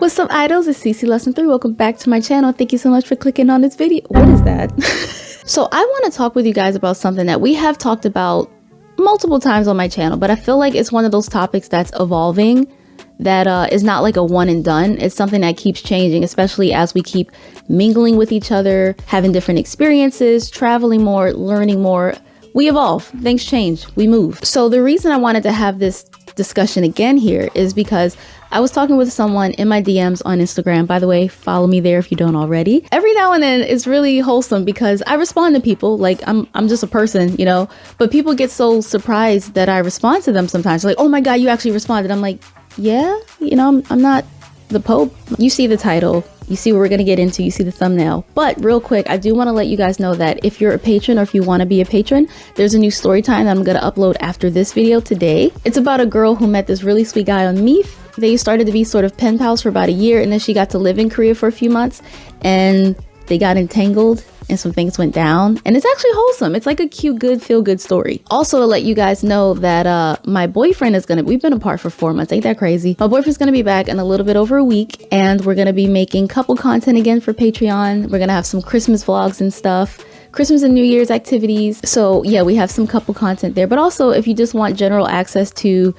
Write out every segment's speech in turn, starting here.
What's up, idols? It's Cece Lesson 3. Welcome back to my channel. Thank you so much for clicking on this video. What is that? So I want to talk with you guys about something that we have talked about multiple times on my channel, but I feel like it's one of those topics that's evolving, that is not like a one and done. It's something that keeps changing, especially as we keep mingling with each other, having different experiences, traveling more, learning more. We evolve, things change, we move. So the reason I wanted to have this discussion again here is because I was talking with someone in my DMs on Instagram. By the way, follow me there if you don't already. Every now and then it's really wholesome because I respond to people like I'm just a person, you know, but people get so surprised that I respond to them sometimes. Like, oh my God, you actually responded. I'm like, yeah, you know, I'm not the Pope. You see the title. You see what we're going to get into. You see the thumbnail. But real quick, I do want to let you guys know that if you're a patron or if you want to be a patron, there's a new story time that I'm going to upload after this video today. It's about a girl who met this really sweet guy on Meet. They started to be sort of pen pals for about a year, and then she got to live in Korea for a few months and they got entangled and some things went down, and it's actually wholesome. It's like a cute, good, feel good story. Also, to let you guys know that my boyfriend is we've been apart for 4 months. Ain't that crazy? My boyfriend's gonna be back in a little bit over a week, and we're gonna be making couple content again for Patreon. We're gonna have some Christmas vlogs and stuff. Christmas and New Year's activities. So yeah, we have some couple content there, but also if you just want general access to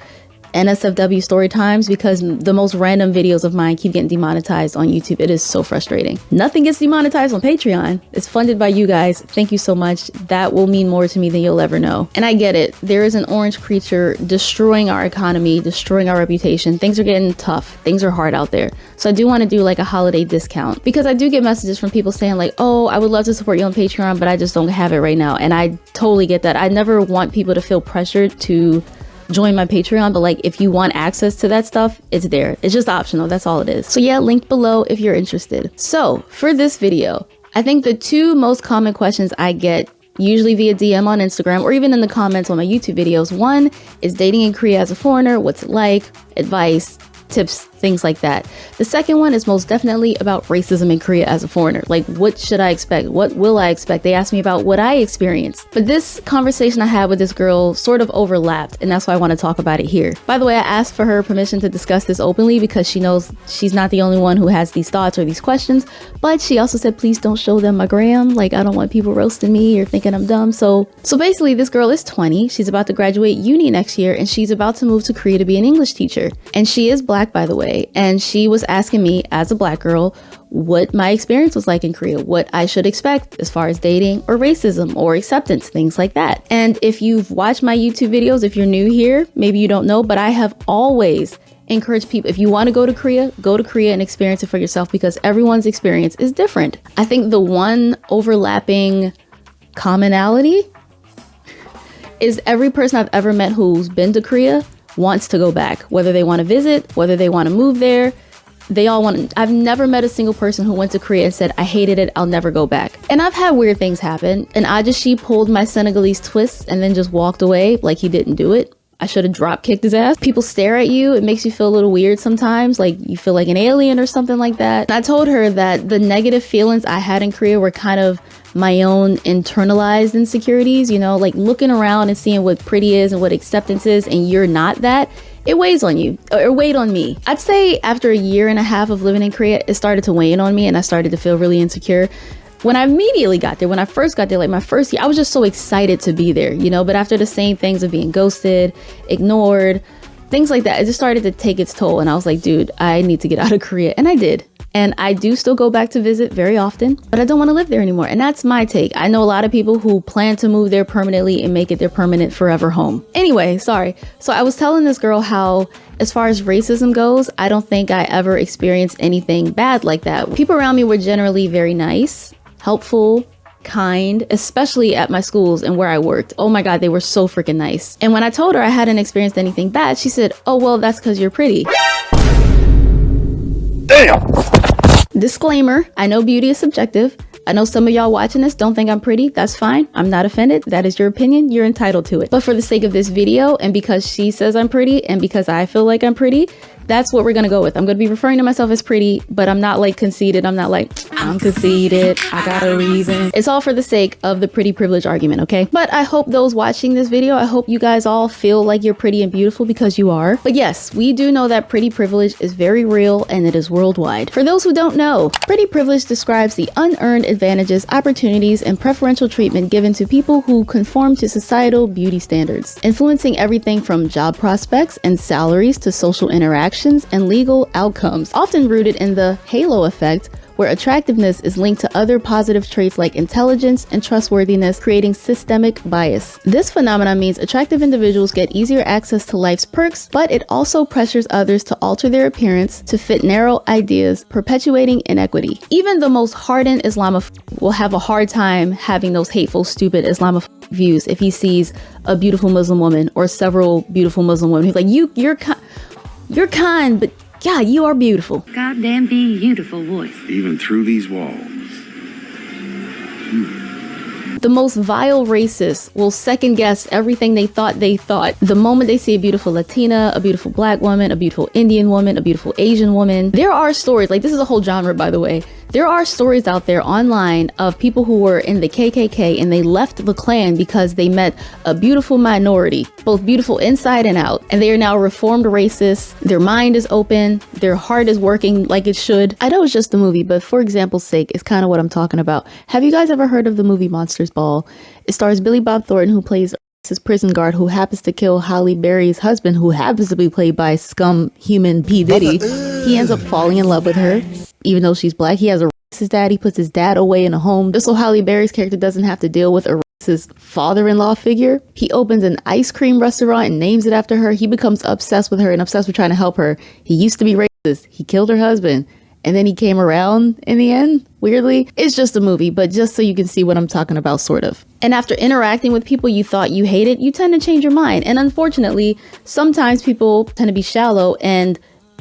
NSFW story times, because the most random videos of mine keep getting demonetized on YouTube. It is so frustrating. Nothing gets demonetized on Patreon. It's funded by you guys. Thank you so much. That will mean more to me than you'll ever know. And I get it. There is an orange creature destroying our economy, destroying our reputation. Things are getting tough. Things are hard out there. So I do want to do like a holiday discount, because I do get messages from people saying like, oh, I would love to support you on Patreon, but I just don't have it right now. And I totally get that. I never want people to feel pressured to join my Patreon, but like if you want access to that stuff, it's there. It's just optional. That's all it is. So yeah, link below if you're interested. So for this video, I think the two most common questions I get, usually via DM on Instagram or even in the comments on my YouTube videos, one is dating in Korea as a foreigner. What's it like? Advice, tips, things like that. The second one is most definitely about racism in Korea as a foreigner. Like, what should I expect? What will I expect? They asked me about what I experienced. But this conversation I had with this girl sort of overlapped, and that's why I want to talk about it here. By the way, I asked for her permission to discuss this openly because she knows she's not the only one who has these thoughts or these questions, but she also said, please don't show them my gram. Like, I don't want people roasting me or thinking I'm dumb. So basically this girl is 20. She's about to graduate uni next year, and she's about to move to Korea to be an English teacher. And she is Black, by the way. And she was asking me as a Black girl what my experience was like in Korea, what I should expect as far as dating or racism or acceptance, things like that. And if you've watched my YouTube videos, if you're new here, maybe you don't know, but I have always encouraged people, if you want to go to Korea and experience it for yourself, because everyone's experience is different. I think the one overlapping commonality is every person I've ever met who's been to Korea wants to go back, whether they want to visit, whether they want to move there. They all want to. I've never met a single person who went to Korea and said, I hated it, I'll never go back. And I've had weird things happen. And Ajashi pulled my Senegalese twists and then just walked away like he didn't do it. I should have drop kicked his ass. People stare at you. It makes you feel a little weird sometimes, like you feel like an alien or something like that. And I told her that the negative feelings I had in Korea were kind of my own internalized insecurities, you know, like looking around and seeing what pretty is and what acceptance is, and you're not that. It weighs on you, or weighed on me. I'd say after a year and a half of living in Korea, it started to weigh in on me and I started to feel really insecure. When I immediately got there, when I first got there, like my first year, I was just so excited to be there, you know, but after the same things of being ghosted, ignored, things like that, it just started to take its toll. And I was like, dude, I need to get out of Korea. And I did. And I do still go back to visit very often, but I don't want to live there anymore. And that's my take. I know a lot of people who plan to move there permanently and make it their permanent forever home. Anyway, sorry. So I was telling this girl how, as far as racism goes, I don't think I ever experienced anything bad like that. People around me were generally very nice, helpful, kind, especially at my schools and where I worked. Oh my God, they were so freaking nice. And when I told her I hadn't experienced anything bad, she said, oh, well, that's because you're pretty. Damn. Disclaimer, I know beauty is subjective. I know some of y'all watching this don't think I'm pretty. That's fine. I'm not offended. That is your opinion. You're entitled to it. But for the sake of this video, and because she says I'm pretty, and because I feel like I'm pretty, That's what we're gonna go with. I'm gonna be referring to myself as pretty, but I'm not like conceited. I'm not like, I'm conceited, I got a reason. It's all for the sake of the pretty privilege argument, okay? But I hope those watching this video, I hope you guys all feel like you're pretty and beautiful, because you are. But yes, we do know that pretty privilege is very real and it is worldwide. For those who don't know, pretty privilege describes the unearned advantages, opportunities, and preferential treatment given to people who conform to societal beauty standards, influencing everything from job prospects and salaries to social interactions and legal outcomes, often rooted in the halo effect, where attractiveness is linked to other positive traits like intelligence and trustworthiness, creating systemic bias. This phenomenon means attractive individuals get easier access to life's perks, but it also pressures others to alter their appearance to fit narrow ideas, perpetuating inequity. Even the most hardened Islamophobe will have a hard time having those hateful, stupid Islamophobic views if he sees a beautiful Muslim woman or several beautiful Muslim women. He's like, you're kind, but God, you are beautiful. Goddamn beautiful voice. Even through these walls. The most vile racists will second guess everything they thought the moment they see a beautiful Latina, a beautiful black woman, a beautiful Indian woman, a beautiful Asian woman. There are stories, like this is a whole genre, by the way. There are stories out there online of people who were in the KKK and they left the Klan because they met a beautiful minority, both beautiful inside and out. And they are now reformed racists. Their mind is open. Their heart is working like it should. I know it's just a movie, but for example's sake, it's kind of what I'm talking about. Have you guys ever heard of the movie Monsters Ball? It stars Billy Bob Thornton, who plays his prison guard who happens to kill Halle Berry's husband, who happens to be played by scum human P. Diddy. He ends up falling in love with her, even though she's black. He has a racist dad. He puts his dad away in a home just so Halle Berry's character doesn't have to deal with a racist father-in-law figure. He opens an ice cream restaurant and names it after her. He becomes obsessed with her and obsessed with trying to help her. He used to be racist. He killed her husband. And then he came around in the end, weirdly. It's just a movie, but just so you can see what I'm talking about, sort of. And after interacting with people you thought you hated, you tend to change your mind. And unfortunately, sometimes people tend to be shallow and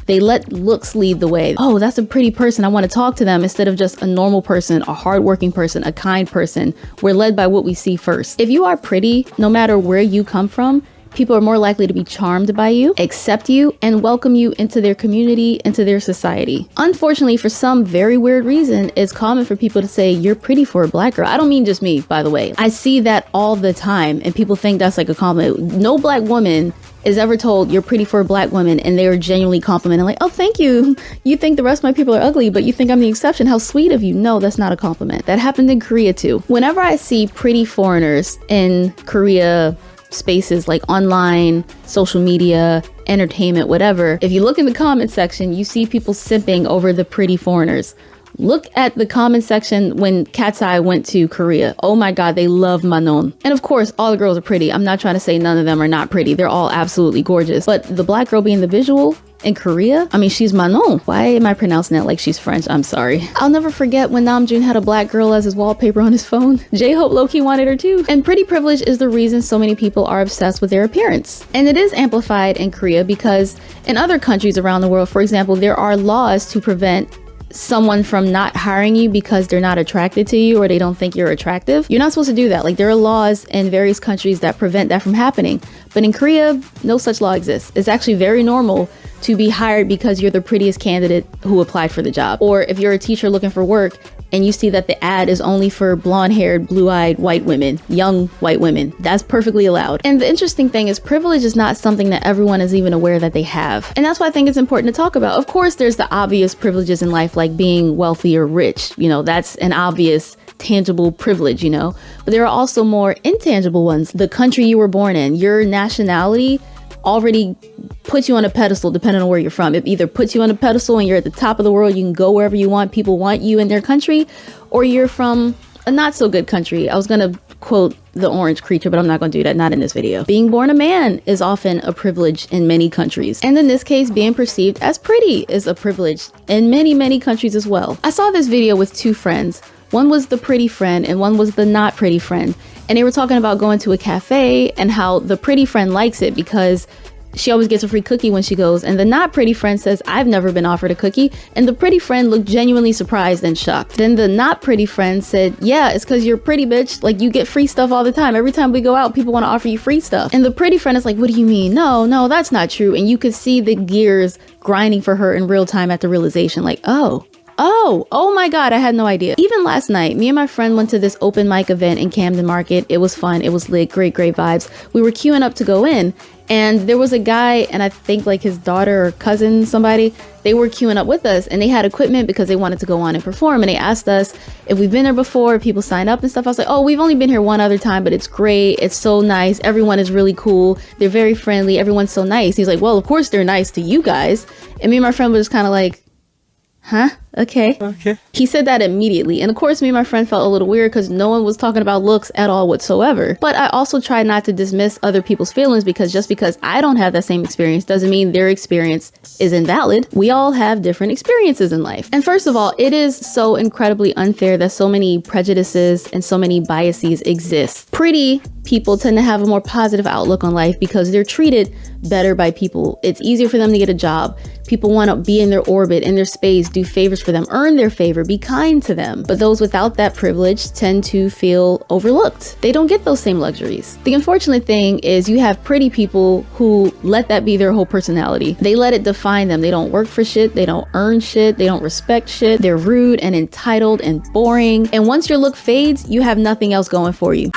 they let looks lead the way. Oh, that's a pretty person, I want to talk to them, instead of just a normal person, a hardworking person, a kind person. We're led by what we see first. If you are pretty, no matter where you come from, people are more likely to be charmed by you, accept you, and welcome you into their community, into their society. Unfortunately, for some very weird reason, it's common for people to say, you're pretty for a black girl. I don't mean just me, by the way. I see that all the time, and people think that's like a compliment. No black woman is ever told you're pretty for a black woman and they are genuinely complimenting, like, oh, thank you. You think the rest of my people are ugly, but you think I'm the exception. How sweet of you. No, that's not a compliment. That happened in Korea too. Whenever I see pretty foreigners in Korea spaces like online, social media, entertainment, whatever, if you look in the comment section, you see people simping over the pretty foreigners. Look at the comment section when Cat's Eye went to Korea. Oh my God, they love Manon. And of course, all the girls are pretty. I'm not trying to say none of them are not pretty. They're all absolutely gorgeous. But the black girl being the visual in Korea, I mean, she's Manon. Why am I pronouncing that like she's French? I'm sorry. I'll never forget when Namjoon had a black girl as his wallpaper on his phone. J-Hope low-key wanted her too. And pretty privilege is the reason so many people are obsessed with their appearance. And it is amplified in Korea because in other countries around the world, for example, there are laws to prevent someone from not hiring you because they're not attracted to you or they don't think you're attractive. You're not supposed to do that. Like, there are laws in various countries that prevent that from happening. But in Korea, no such law exists. It's actually very normal to be hired because you're the prettiest candidate who applied for the job. Or if you're a teacher looking for work and you see that the ad is only for blonde-haired, blue-eyed white women, young white women, that's perfectly allowed. And the interesting thing is privilege is not something that everyone is even aware that they have. And that's why I think it's important to talk about. Of course, there's the obvious privileges in life, like being wealthy or rich. You know, that's an obvious tangible privilege, you know, but there are also more intangible ones. The country you were born in, your nationality already puts you on a pedestal depending on where you're from. It either puts you on a pedestal and you're at the top of the world, you can go wherever you want, people want you in their country, or you're from a not so good country. I was gonna quote The Orange Creature, but I'm not gonna do that, not in this video. Being born a man is often a privilege in many countries. And in this case, being perceived as pretty is a privilege in many, many countries as well. I saw this video with two friends. One was the pretty friend and one was the not pretty friend. And they were talking about going to a cafe and how the pretty friend likes it because She always gets a free cookie when she goes. And the not pretty friend says, I've never been offered a cookie. And the pretty friend looked genuinely surprised and shocked. Then the not pretty friend said, yeah, it's because you're pretty, bitch. Like, you get free stuff all the time. Every time we go out, people want to offer you free stuff. And the pretty friend is like, what do you mean? No, that's not true. And you could see the gears grinding for her in real time at the realization, like, oh my God, I had no idea. Even last night, me and my friend went to this open mic event in Camden Market. It was fun. It was lit. Great vibes. We were queuing up to go in, and there was a guy, and I think like his daughter or cousin, somebody, they were queuing up with us, and they had equipment because they wanted to go on and perform. And they asked us if we've been there before, people sign up and stuff. I was like, oh, we've only been here one other time, but it's great. It's so nice. Everyone is really cool. They're very friendly. Everyone's so nice. He's like, well, of course they're nice to you guys. And me and my friend was kind of like, huh? Okay. He said that immediately. And of course, me and my friend felt a little weird because no one was talking about looks at all whatsoever. But I also try not to dismiss other people's feelings, because just because I don't have that same experience doesn't mean their experience is invalid. We all have different experiences in life. And first of all, it is so incredibly unfair that so many prejudices and so many biases exist. Pretty people tend to have a more positive outlook on life because they're treated better by people. It's easier for them to get a job. People want to be in their orbit, in their space, do favors for them, earn their favor, be kind to them. But those without that privilege tend to feel overlooked. They don't get those same luxuries. The unfortunate thing is you have pretty people who let that be their whole personality. They let it define them. They don't work for shit. They don't earn shit. They don't respect shit. They're rude and entitled and boring. And once your look fades, you have nothing else going for you.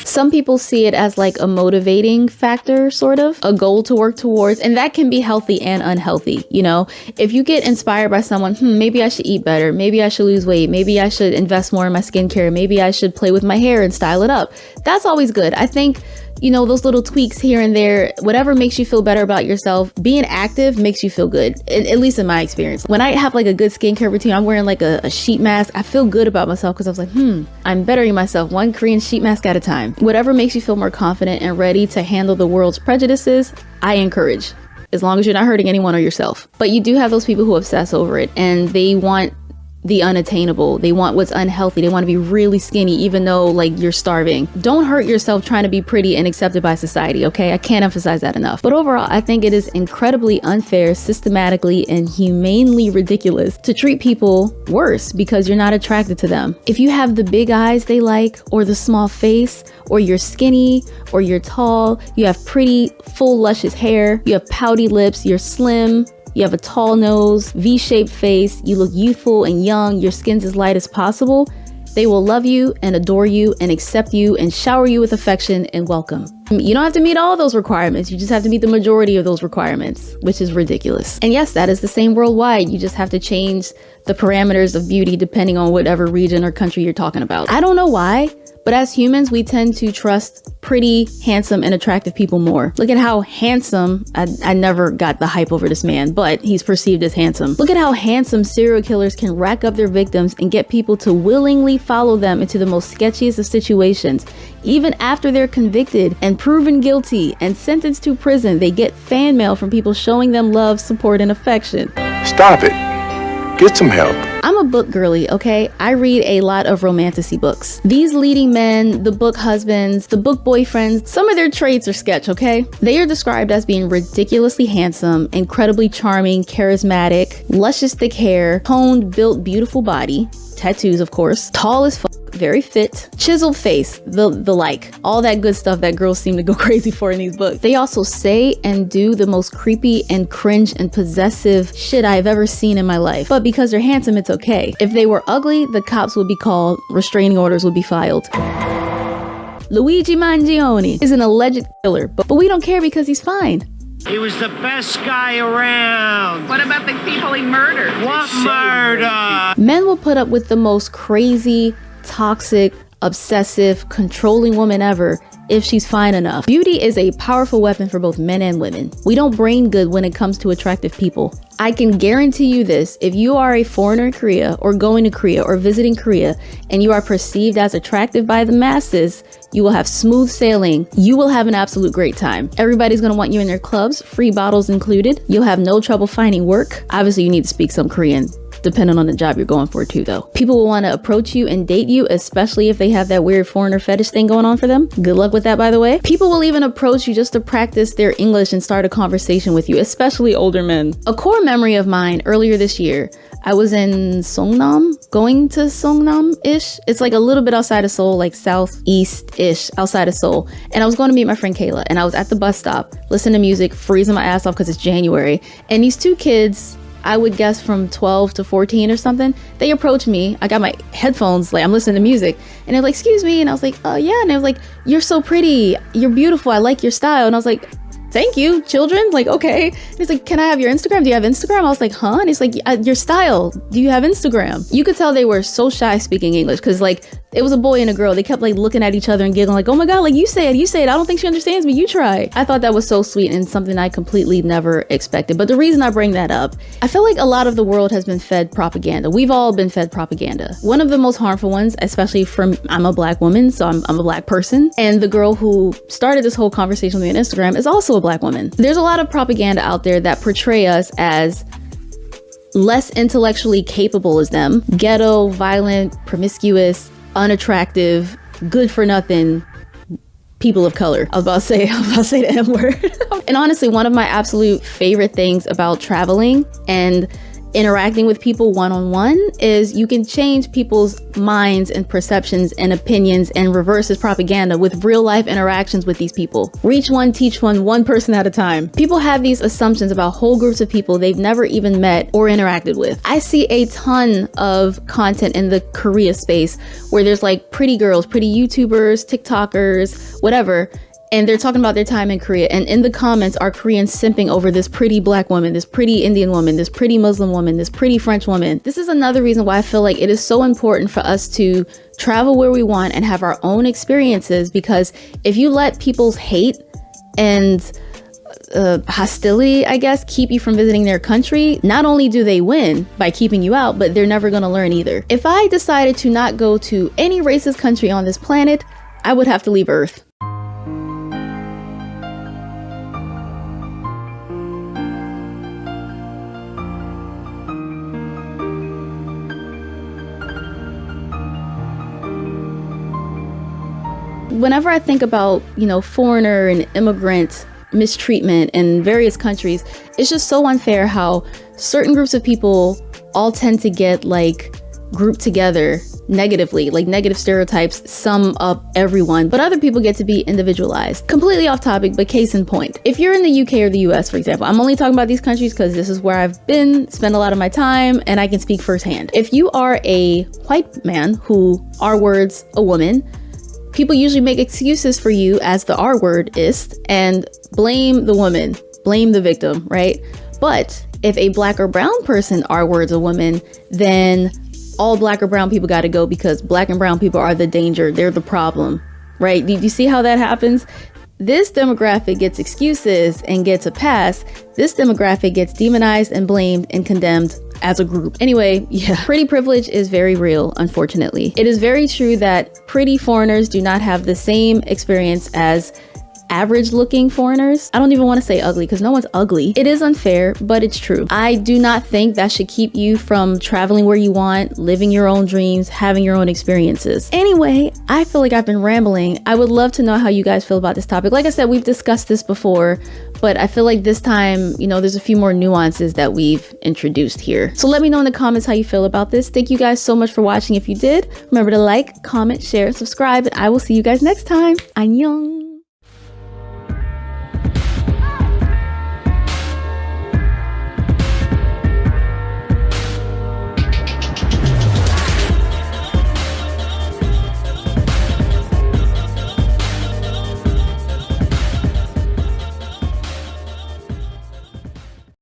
Some people see it as like a motivating factor, sort of a goal to work towards, and that can be healthy and unhealthy. You know, if you get inspired by someone, maybe I should eat better, maybe I should lose weight, maybe I should invest more in my skincare, maybe I should play with my hair and style it up. That's always good. I think, you know, those little tweaks here and there, whatever makes you feel better about yourself, being active makes you feel good, at least in my experience. When I have like a good skincare routine, I'm wearing like a sheet mask, I feel good about myself because I was like, I'm bettering myself one Korean sheet mask at a time. Whatever makes you feel more confident and ready to handle the world's prejudices, I encourage, as long as you're not hurting anyone or yourself. But you do have those people who obsess over it, and they want the unattainable. They want what's unhealthy. They want to be really skinny even though like you're starving. Don't hurt yourself trying to be pretty and accepted by society, okay? I can't emphasize that enough. But overall, I think it is incredibly unfair, systematically and humanely ridiculous to treat people worse because you're not attracted to them. If you have the big eyes they like, or the small face, or you're skinny, or you're tall, you have pretty, full, luscious hair, you have pouty lips, you're slim, you have a tall nose, V-shaped face, you look youthful and young, your skin's as light as possible, they will love you and adore you and accept you and shower you with affection and welcome. You don't have to meet all those requirements. You just have to meet the majority of those requirements, which is ridiculous. And yes, that is the same worldwide. You just have to change the parameters of beauty depending on whatever region or country you're talking about. I don't know why, but as humans, we tend to trust pretty, handsome, and attractive people more. Look at how handsome, I never got the hype over this man, but he's perceived as handsome. Look at how handsome serial killers can rack up their victims and get people to willingly follow them into the most sketchiest of situations. Even after they're convicted and proven guilty and sentenced to prison, they get fan mail from people showing them love, support, and affection. Stop it. Get some help. I'm a book girly, okay? I read a lot of romantasy books. These leading men, the book husbands, the book boyfriends, some of their traits are sketch, okay? They are described as being ridiculously handsome, incredibly charming, charismatic, luscious thick hair, toned, built, beautiful body, tattoos of course, tall as fuck, very fit, chiseled face, the like, all that good stuff that girls seem to go crazy for in these books. They also say and do the most creepy and cringe and possessive shit I've ever seen in my life. But because they're handsome, it's okay. If they were ugly, the cops would be called, restraining orders would be filed. Luigi Mangione is an alleged killer, but we don't care because he's fine. He was the best guy around. What about the people he murdered? What murder? Men will put up with the most crazy, toxic, obsessive, controlling woman ever if she's fine enough. Beauty is a powerful weapon for both men and women. We don't brain good when it comes to attractive people. I can guarantee you this, if you are a foreigner in Korea or going to Korea or visiting Korea and you are perceived as attractive by the masses, you will have smooth sailing. You will have an absolute great time. Everybody's gonna want you in their clubs, free bottles included. You'll have no trouble finding work. Obviously you need to speak some Korean. depending on the job you're going for too though. People will want to approach you and date you, especially if they have that weird foreigner fetish thing going on for them. Good luck with that, by the way. People will even approach you just to practice their English and start a conversation with you, especially older men. A core memory of mine earlier this year, I was in Songnam, going to Songnam-ish. It's like a little bit outside of Seoul, like southeast-ish outside of Seoul. And I was going to meet my friend Kayla, and I was at the bus stop, listening to music, freezing my ass off because it's January. And these two kids, I would guess from 12 to 14 or something, they approached me. I got my headphones, like I'm listening to music, and they're like, excuse me. And I was like, oh yeah. And they was like, you're so pretty, you're beautiful, I like your style. And I was like, thank you, children. Like, okay. And he's like, can I have your Instagram? Do you have Instagram? I was like, huh? And he's like, your style, do you have Instagram? You could tell they were so shy speaking English because like it was a boy and a girl. They kept like looking at each other and giggling like, oh my God, like you say it. I don't think she understands me. You try. I thought that was so sweet and something I completely never expected. But the reason I bring that up, I feel like a lot of the world has been fed propaganda. We've all been fed propaganda. One of the most harmful ones, especially from, I'm a black woman, so I'm a black person. And the girl who started this whole conversation with me on Instagram is also a black woman. There's a lot of propaganda out there that portray us as less intellectually capable as them, ghetto, violent, promiscuous, unattractive, good for nothing people of color. I was about to say the M word. And honestly, one of my absolute favorite things about traveling and interacting with people one-on-one is you can change people's minds and perceptions and opinions and reverse this propaganda with real life interactions with these people. Reach one, teach one person at a time. People have these assumptions about whole groups of people they've never even met or interacted with. I see a ton of content in the Korea space where there's like pretty girls, pretty YouTubers, TikTokers, whatever, and they're talking about their time in Korea, and in the comments are Koreans simping over this pretty black woman, this pretty Indian woman, this pretty Muslim woman, this pretty French woman. This is another reason why I feel like it is so important for us to travel where we want and have our own experiences, because if you let people's hate and hostility, I guess, keep you from visiting their country, not only do they win by keeping you out, but they're never gonna learn either. If I decided to not go to any racist country on this planet, I would have to leave Earth. Whenever I think about, foreigner and immigrant mistreatment in various countries, it's just so unfair how certain groups of people all tend to get like grouped together negatively, like negative stereotypes sum up everyone, but other people get to be individualized. Completely off topic, but case in point. If you're in the UK or the US, for example, I'm only talking about these countries because this is where I've been, spent a lot of my time, and I can speak firsthand. If you are a white man who R-words a woman, people usually make excuses for you as the R-wordist and blame the woman, blame the victim, right? But if a black or brown person R-words a woman, then all black or brown people got to go because black and brown people are the danger. They're the problem, right? Do you see how that happens? This demographic gets excuses and gets a pass. This demographic gets demonized and blamed and condemned as a group. Anyway, yeah, pretty privilege is very real, unfortunately. It is very true that pretty foreigners do not have the same experience as average looking foreigners. I don't even want to say ugly because no one's ugly. It is unfair, but it's true. I do not think that should keep you from traveling where you want, living your own dreams, having your own experiences. Anyway, I feel like I've been rambling. I would love to know how you guys feel about this topic. Like I said, we've discussed this before, but I feel like this time, there's a few more nuances that we've introduced here. So let me know in the comments how you feel about this. Thank you guys so much for watching. If you did, remember to like, comment, share, subscribe, and I will see you guys next time. Annyeong.